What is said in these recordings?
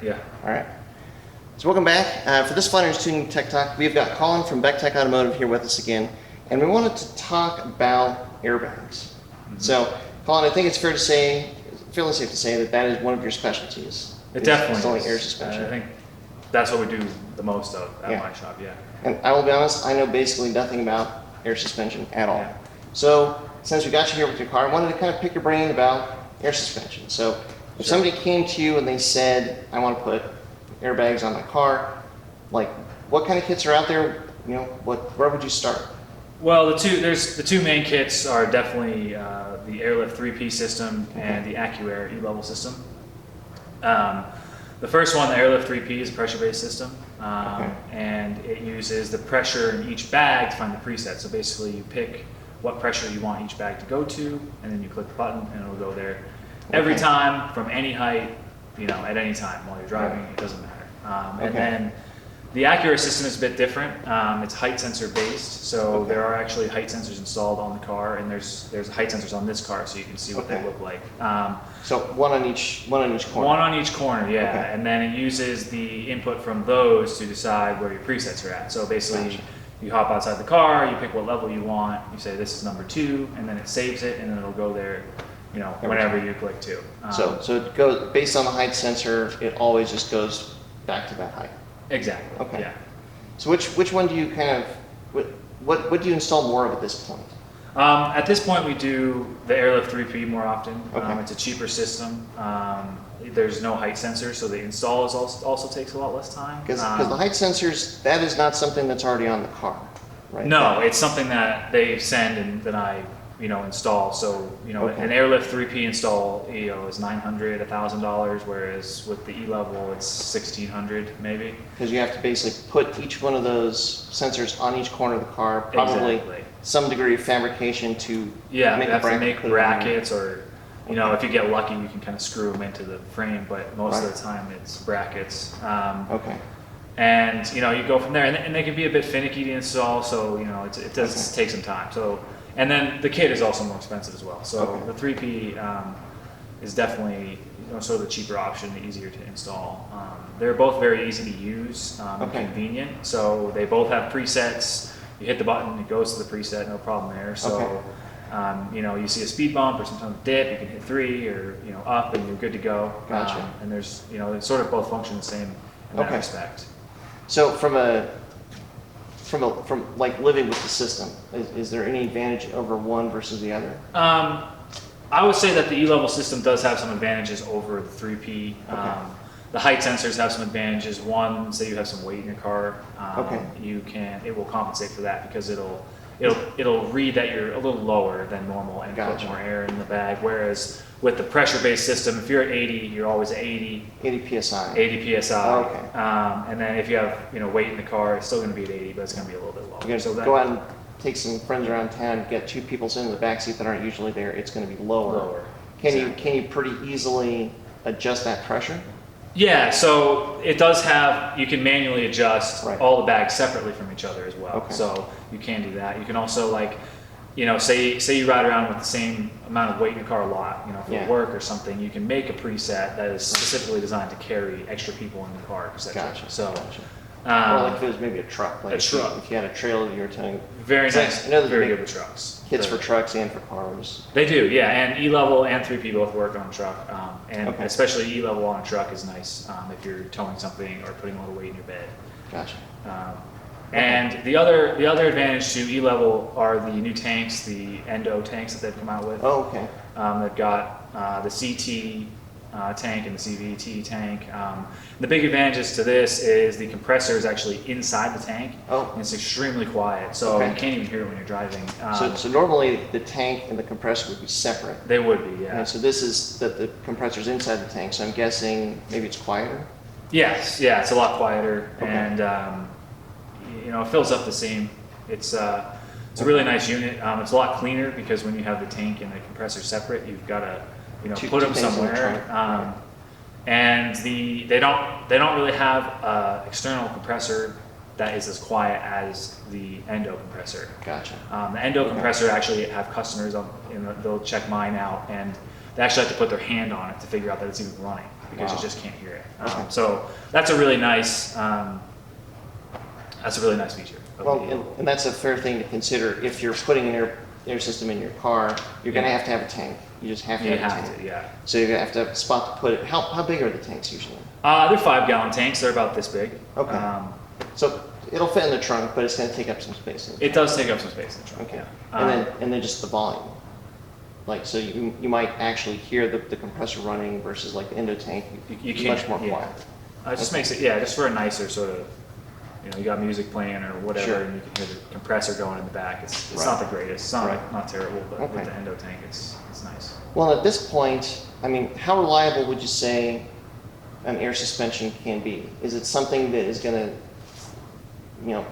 Yeah. All right. So welcome back. For this Flying Student Tech Talk, we've got Colin from Bechtech Automotive here with us again, and we wanted to talk about airbags. So, Colin, I think it's fairly safe to say that is one of your specialties. It definitely installing is. Air suspension. I think that's what we do the most of at my shop, yeah. And I will be honest, I know basically nothing about air suspension at all. Yeah. So, since we got you here with your car, I wanted to kind of pick your brain about air suspension. So, if somebody came to you and they said, I want to put airbags on my car, like what kind of kits are out there? You know, where would you start? Well, the two main kits are definitely the Airlift 3P system and the Accuair E-Level system. The first one, the Airlift 3P, is a pressure-based system, and it uses the pressure in each bag to find the preset. So basically, you pick what pressure you want each bag to go to, and then you click the button, and it'll go there every time from any height, you know, at any time while you're driving. It doesn't matter. And then the Accuair system is a bit different. It's height sensor based, so there are actually height sensors installed on the car, and there's height sensors on this car, so you can see what they look like. So one on each corner. One on each corner, yeah. And then it uses the input from those to decide where your presets are at. So basically, you hop outside the car, you pick what level you want, you say this is number 2, and then it saves it, and then it'll go there, you know, whenever you click to. So it goes based on the height sensor. It always just goes back to that height. Exactly. Okay. Yeah. So which one do you kind of what do you install more of at this point? At this point, we do the Airlift 3P more often. It's a cheaper system. There's no height sensor, so the install also takes a lot less time. Because the height sensors, that is not something that's already on the car, right? No, it's something that they send and then I install. So an Airlift 3P install is $900, $1,000, whereas with the E-Level it's $1,600 maybe. Because you have to basically put each one of those sensors on each corner of the car, probably some degree of fabrication to make brackets, or if you get lucky you can kind of screw them into the frame, but most of the time it's brackets. And you go from there, and they can be a bit finicky to install, so it does take some time. So. And then the kit is also more expensive as well. So the 3P is definitely sort of the cheaper option, the easier to install. They're both very easy to use and convenient. So they both have presets. You hit the button, it goes to the preset, no problem there. So you see a speed bump or sometimes a dip, you can hit 3 or up, and you're good to go. Gotcha. And there's they sort of both function the same in that respect. So from like living with the system, is there any advantage over one versus the other? I would say that the E-Level system does have some advantages over the 3P. The height sensors have some advantages. One, say you have some weight in your car, it will compensate for that because it'll read that you're a little lower than normal and put more air in the bag. Whereas with the pressure-based system, if you're at 80, you're always at 80. 80 psi. 80 psi. And then if you have weight in the car, it's still going to be at 80, but it's going to be a little bit lower. You're going to go out and take some friends around town, get 2 people sitting in the back seat that aren't usually there. It's going to be lower. Can you pretty easily adjust that pressure? Yeah, so it does have, you can manually adjust all the bags separately from each other as well. So you can do that. You can also say you ride around with the same amount of weight in your car a lot, for work or something, you can make a preset that is specifically designed to carry extra people in the car, etc. Or like if it was maybe a truck. Like if you had a trailer you were telling. Very nice. Very good with trucks. Kits for trucks and for cars. They do, yeah. And E-Level and 3P both work on a truck. And especially E-Level on a truck is nice if you're towing something or putting a little weight in your bed. Gotcha. And the other advantage to E-Level are the new tanks, the Endo tanks that they've come out with. They've got the CT tank and the CVT tank. The big advantages to this is the compressor is actually inside the tank, and it's extremely quiet, so you can't even hear it when you're driving. So normally the tank and the compressor would be separate. They would be, yeah. And so this is the compressor's inside the tank, so I'm guessing maybe it's quieter? Yes, yeah, it's a lot quieter, and it fills up the seam. It's a really nice unit. It's a lot cleaner because when you have the tank and the compressor separate, you've got to put them somewhere. And they don't really have an external compressor that is as quiet as the Endo compressor. Gotcha. The Endo compressor actually have customers they'll check mine out, and they actually have to put their hand on it to figure out that it's even running. because you just can't hear it. So that's a really nice feature. Well, and that's a fair thing to consider. If you're putting an air system in your car, you're going to have a tank. You just have to have a tank. Yeah. So you're going to have to have a spot to put it. How big are the tanks usually? They're 5-gallon tanks. They're about this big. Okay. So it'll fit in the trunk, but it's going to take up some space. It does take up some space in the trunk. Okay. Yeah. And then just the volume. Like, so you might actually hear the compressor running versus like the endo tank. You can much more quiet. It just makes it, just for a nicer sort of, you got music playing or whatever, and you can hear the compressor going in the back. It's not the greatest. It's not terrible, but with the endo tank, it's nice. Well, at this point, I mean, how reliable would you say an air suspension can be? Is it something that is going to,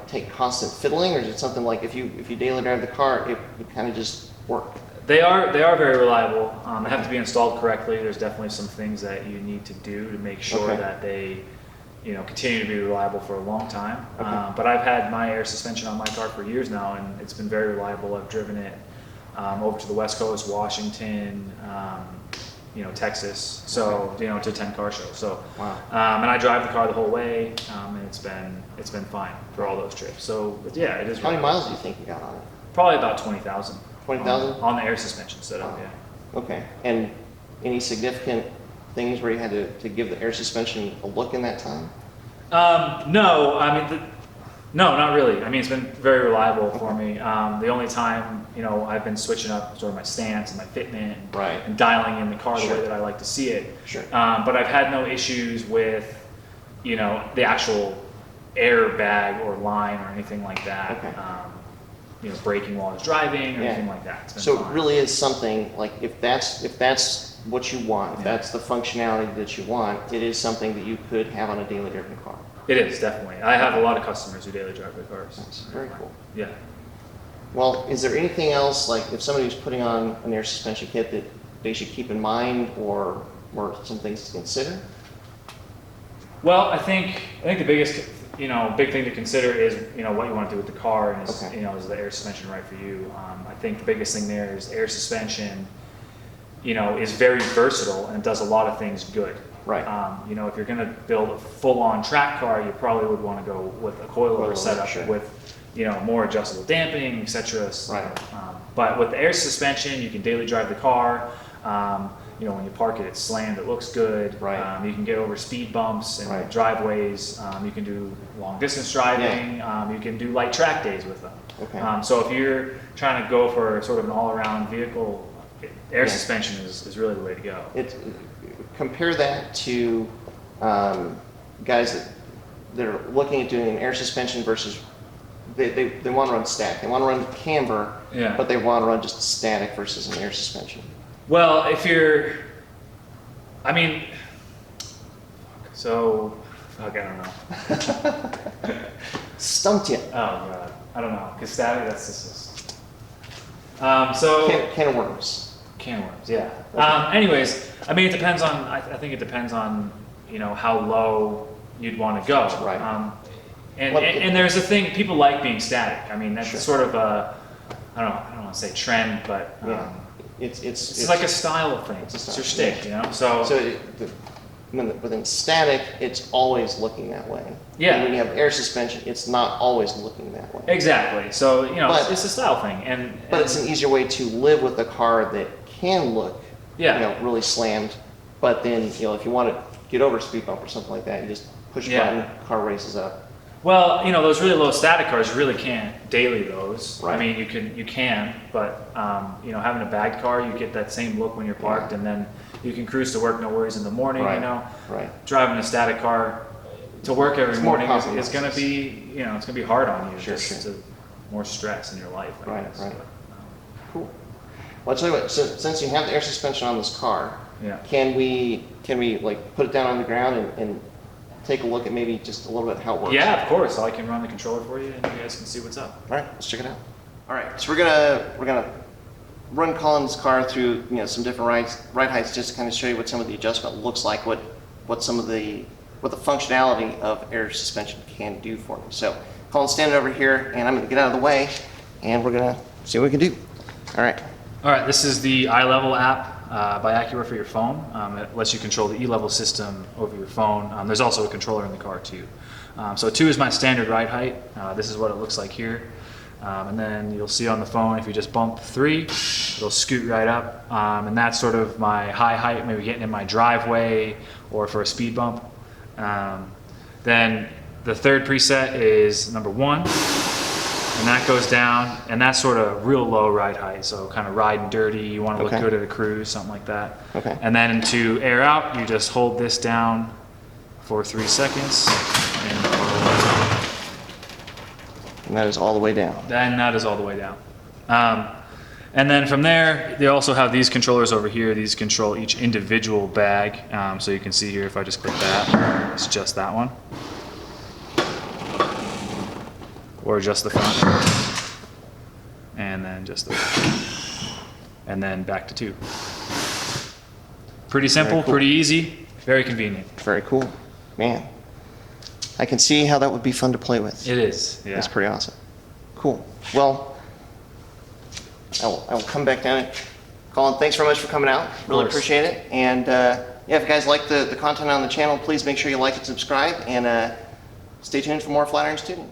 take constant fiddling, or is it something like if you daily drive the car, it would kind of just work? They are very reliable. They have to be installed correctly. There's definitely some things that you need to do to make sure that they, continue to be reliable for a long time. But I've had my air suspension on my car for years now, and it's been very reliable. I've driven it over to the West Coast, Washington, Texas, so to 10-car show. So, and I drive the car the whole way, and it's been fine for all those trips. So yeah, it is. How many miles do you think you got on it? Probably about 20,000. 20,000 on the air suspension setup. Yeah. Okay. And any significant things where you had to give the air suspension a look in that time? No, I mean, no, not really. I mean, it's been very reliable for me. The only time, I've been switching up sort of my stance and my fitment and dialing in the car the way that I like to see it. Sure. But I've had no issues with, the actual airbag or line or anything like that. Okay. Braking while I was driving or anything like that. So it really is something like if that's what you want, if that's the functionality that you want, it is something that you could have on a daily driven car. It is, definitely. I have a lot of customers who daily drive their cars. That's very cool. Yeah. Well, is there anything else, like if somebody's putting on an air suspension kit, that they should keep in mind or some things to consider? Well, I think the biggest big thing to consider is what you want to do with the car, and is is the air suspension right for you? I think the biggest thing there is air suspension is very versatile and does a lot of things good. Right. If you're going to build a full-on track car, you probably would want to go with a coilover setup with more adjustable damping, etc. Right. But with the air suspension, you can daily drive the car. When you park it, it's slammed, it looks good. Right. You can get over speed bumps and driveways. You can do long distance driving. You can do light track days with them. Okay. So if you're trying to go for sort of an all-around vehicle, air suspension is really the way to go. Compare that to guys that are looking at doing an air suspension versus they want to run static. They want to run camber, but they want to run just static versus an air suspension. Well, I don't know. Stumped you. Oh God, I don't know, because static, that's just can of worms. Can of worms, yeah. Anyways, it depends on. I think it depends on how low you'd want to go. Right. And there's a thing, people like being static. That's sort of a, I don't want to say trend, but it's like a style thing. It's your stick, So within static, it's always looking that way. Yeah. And when you have air suspension, it's not always looking that way. Exactly. So it's a style thing, but it's an easier way to live with a car that can look really slammed. But then if you want to get over a speed bump or something like that, you just push a button, car races up. Well, those really low static cars, you really can't daily those. Right. You can, but having a bagged car, you get that same look when you're parked, and then you can cruise to work, no worries in the morning. Right. Driving a static car to work every morning is going to be, it's going to be hard on you. Sure. More stress in your life. I guess. Right. Cool. Well, I'll tell you what. So, since you have the air suspension on this car, can we like put it down on the ground and take a look at maybe just a little bit how it works? Yeah, of course. I can run the controller for you, and you guys can see what's up. All right, let's check it out. All right, so we're gonna run Colin's car through some different ride heights just to kind of show you what some of the adjustment looks like, what the functionality of air suspension can do for me. So Colin's standing over here, and I'm gonna get out of the way, and we're gonna see what we can do. All right. All right. This is the E-Level app. by Accuair for your phone. It lets you control the E-Level system over your phone. There's also a controller in the car too. So 2 is my standard ride height. This is what it looks like here. And then you'll see on the phone, if you just bump 3, it'll scoot right up. And that's sort of my high height, maybe getting in my driveway or for a speed bump. Then the third preset is number 1, and that goes down, and that's sort of real low ride height, so kind of riding dirty, you want to look good at a cruise, something like that. Okay. And then to air out, you just hold this down for 3 seconds, and that is all the way down. And that is all the way down. And then from there, they also have these controllers over here. These control each individual bag. So you can see here, if I just click that, it's just that one. Or just the front. And then just the back. And then back to 2. Pretty simple, cool. Pretty easy, very convenient. Very cool. Man, I can see how that would be fun to play with. It is, yeah. That's pretty awesome. Cool. Well, I will come back down. Colin, thanks very much for coming out. Really appreciate it. And yeah, if you guys like the content on the channel, please make sure you like and subscribe, and stay tuned for more Flatiron Tuning.